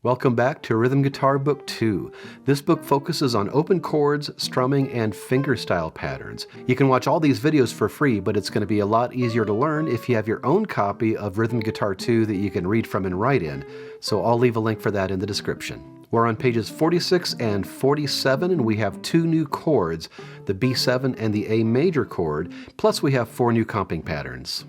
Welcome back to Rhythm Guitar Book 2. This book focuses on open chords, strumming, and fingerstyle patterns. You can watch all these videos for free, but it's going to be a lot easier to learn if you have your own copy of Rhythm Guitar 2 that you can read from and write in. So I'll leave a link for that in the description. We're on pages 46 and 47, and we have two new chords, the B7 and the A major chord, plus we have 4 new comping patterns.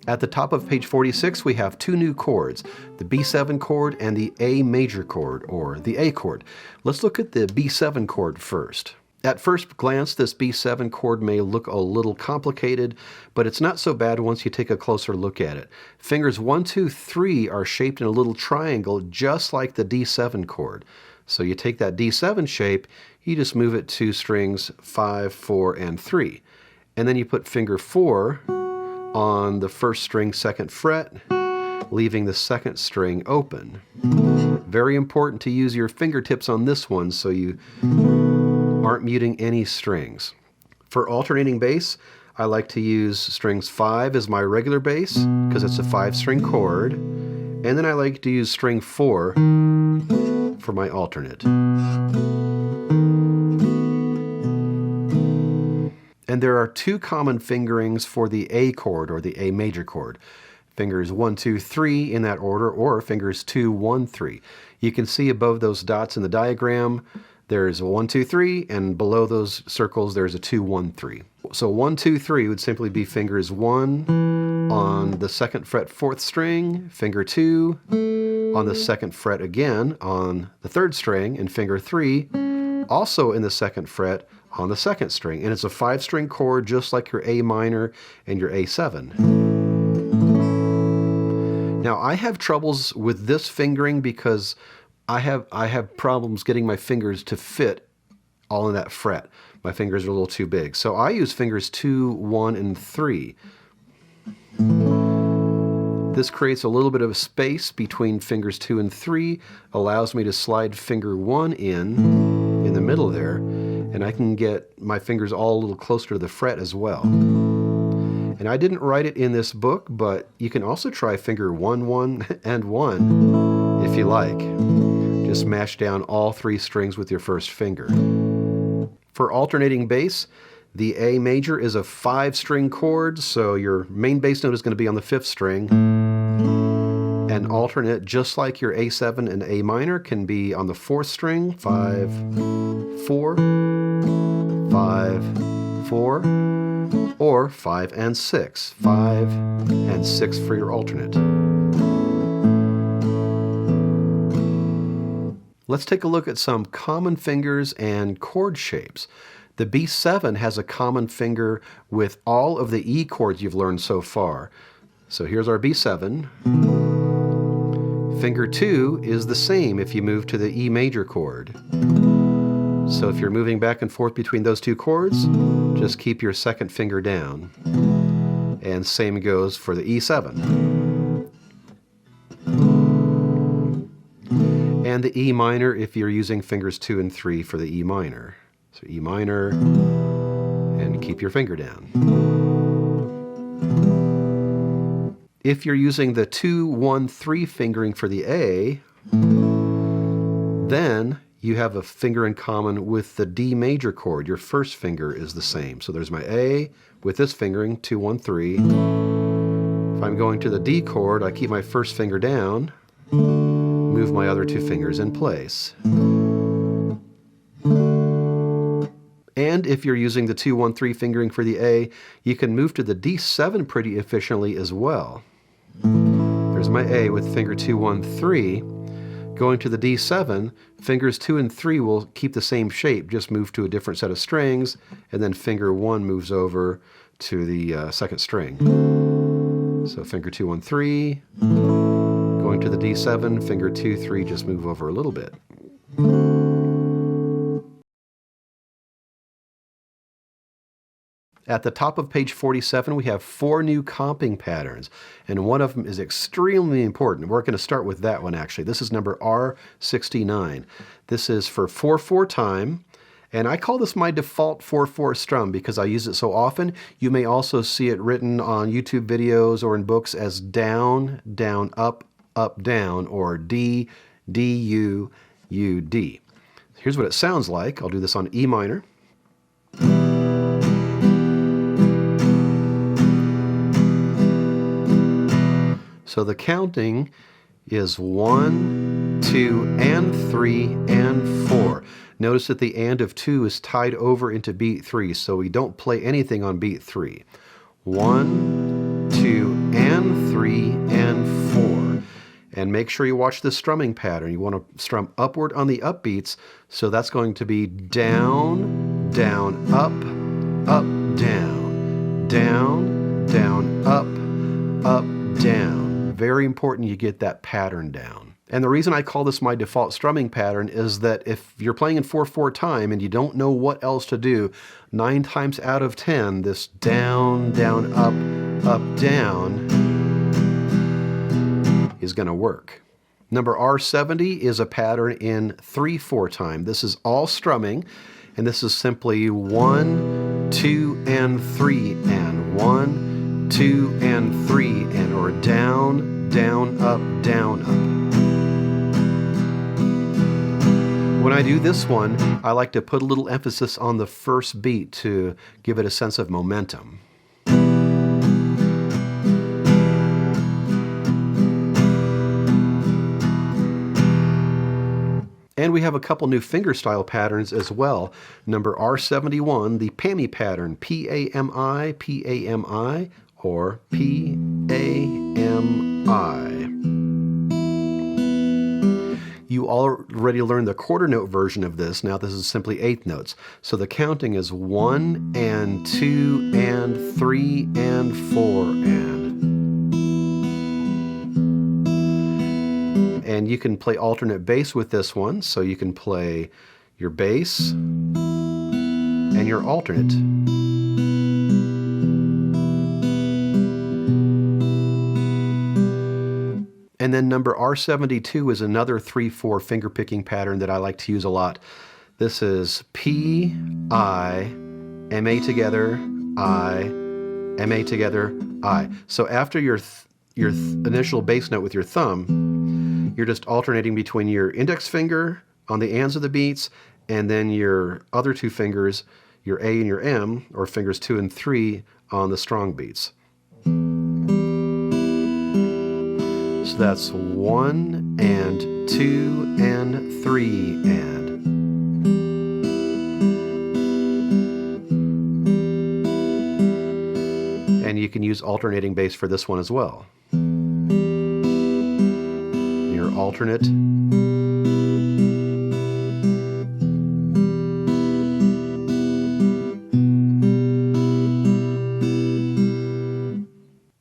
At the top of page 46, we have 2 new chords, the B7 chord and the A major chord, or the A chord. Let's look at the B7 chord first. At first glance, this B7 chord may look a little complicated, but it's not so bad once you take a closer look at it. Fingers 1, 2, 3 are shaped in a little triangle just like the D7 chord. So you take that D7 shape, you just move it 2 strings, 5, 4, and 3. And then you put finger 4 on the first string, 2nd fret, leaving the 2nd string open. Very important to use your fingertips on this one so you aren't muting any strings. For alternating bass, I like to use strings 5 as my regular bass because it's a 5-string chord, and then I like to use string 4 for my alternate. And there are 2 common fingerings for the A chord, or the A major chord. Fingers 1, 2, 3 in that order, or fingers 2, 1, 3. You can see above those dots in the diagram, there's a 1, 2, 3, and below those circles there's a 2, 1, 3. So 1, 2, 3 would simply be fingers 1 on the 2nd fret 4th string, finger 2 on the 2nd fret again on the 3rd string, and finger 3 also in the 2nd fret on the 2nd string. And it's a 5-string chord just like your A minor and your A7. Now I have troubles with this fingering because I have problems getting my fingers to fit all in that fret. My fingers are a little too big. So I use fingers 2, 1, and 3. This creates a little bit of a space between fingers 2 and 3, allows me to slide finger 1 in the middle there, and I can get my fingers all a little closer to the fret as well. And I didn't write it in this book, but you can also try finger 1, 1, and 1 if you like. Just mash down all 3 strings with your first finger. For alternating bass, the A major is a 5-string chord, so your main bass note is going to be on the 5th string. And alternate, just like your A7 and A minor, can be on the 4th string, 5, 4, 5, 4, or 5 and 6, 5 and 6 for your alternate. Let's take a look at some common fingers and chord shapes. The B7 has a common finger with all of the E chords you've learned so far. So here's our B7. Finger 2 is the same if you move to the E major chord. So if you're moving back and forth between those 2 chords, just keep your 2nd finger down. And same goes for the E7. And the E minor if you're using fingers 2 and 3 for the E minor. So E minor, and keep your finger down. If you're using the 2, 1, 3 fingering for the A, then you have a finger in common with the D major chord. Your first finger is the same. So there's my A with this fingering, 2, 1, 3. If I'm going to the D chord, I keep my first finger down, move my other 2 fingers in place. And if you're using the 2, 1, 3 fingering for the A, you can move to the D7 pretty efficiently as well. There's my A with finger 2, 1, 3. Going to the D7, fingers 2 and 3 will keep the same shape, just move to a different set of strings, and then finger 1 moves over to the 2nd string. So finger 2, 1, 3. Going to the D7, finger 2, 3, just move over a little bit. At the top of page 47, we have 4 new comping patterns, and one of them is extremely important. We're going to start with that one, actually. This is number R69. This is for 4/4 time, And I call this my default 4/4 strum because I use it so often. You may also see it written on YouTube videos or in books as down, down, up, up, down, or D, D, U, U, D. Here's what it sounds like. I'll do this on E minor. So the counting is 1, 2, and 3, and 4. Notice that the and of 2 is tied over into beat 3, so we don't play anything on beat 3. 1, 2, and 3, and 4. And make sure you watch the strumming pattern. You want to strum upward on the upbeats, so that's going to be down, down, up, up, down, down, down, up, down. Very important you get that pattern down. And the reason I call this my default strumming pattern is that if you're playing in 4/4 time and you don't know what else to do, 9 times out of 10, this down, down, up, down is going to work. Number R70 is a pattern in 3/4 time. This is all strumming, and this is simply 1, 2, and 3, and 1, 2, and 3, and or down, down, up, down, up. When I do this one, I like to put a little emphasis on the first beat to give it a sense of momentum. And we have a couple new fingerstyle patterns as well. Number R71, the PAMI pattern, P-A-M-I, P-A-M-I, or P-A-M-I. You already learned the quarter note version of this. Now this is simply eighth notes. So the counting is 1, and 2, and 3, and 4, and you can play alternate bass with this one. So you can play your bass and your alternate. And then number R72 is another 3/4 finger picking pattern that I like to use a lot. This is P, I, M-A together, I, M-A together, I. So after your initial bass note with your thumb, you're just alternating between your index finger on the ands of the beats and then your other two fingers, your A and your M, or fingers 2 and 3 on the strong beats. So that's 1, and 2, and 3, and you can use alternating bass for this one as well. Your alternate.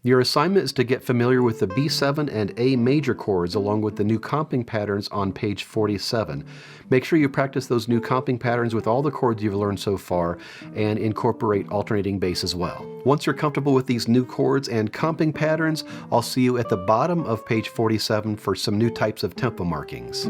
Your assignment is to get familiar with the B7 and A major chords along with the new comping patterns on page 47. Make sure you practice those new comping patterns with all the chords you've learned so far and incorporate alternating bass as well. Once you're comfortable with these new chords and comping patterns, I'll see you at the bottom of page 47 for some new types of tempo markings.